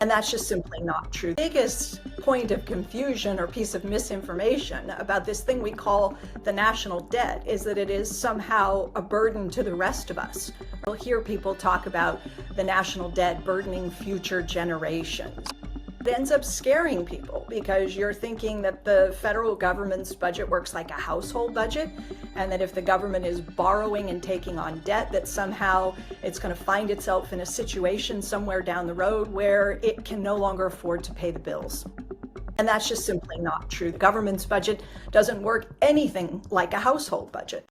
And that's just simply not true. The biggest point of confusion or piece of misinformation about this thing we call the national debt is that it is somehow a burden to the rest of us. You'll hear people talk about the national debt burdening future generations. It ends up scaring people because you're thinking that the federal government's budget works like a household budget, and that if the government is borrowing and taking on debt, that somehow it's going to find itself in a situation somewhere down the road where it can no longer afford to pay the bills. And that's just simply not true. The government's budget doesn't work anything like a household budget.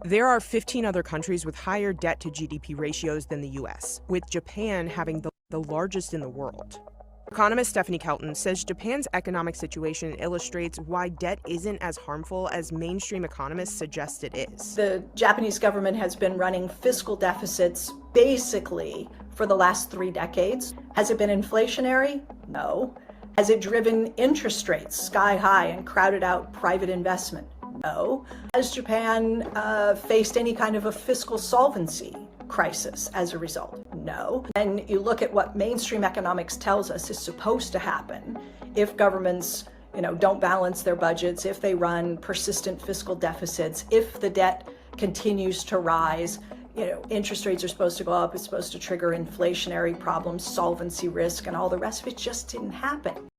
There are 15 other countries with higher debt-to-GDP ratios than the U.S., with Japan having the largest in the world. Economist Stephanie Kelton says Japan's economic situation illustrates why debt isn't as harmful as mainstream economists suggest it is. The Japanese government has been running fiscal deficits basically for the last 3 decades. Has it been inflationary? No. Has it driven interest rates sky high and crowded out private investment? No. Has Japan faced any kind of a fiscal solvency crisis as a result? No. And you look at what mainstream economics tells us is supposed to happen if governments, don't balance their budgets, if they run persistent fiscal deficits, if the debt continues to rise, interest rates are supposed to go up, it's supposed to trigger inflationary problems, solvency risk, and all the rest of it just didn't happen.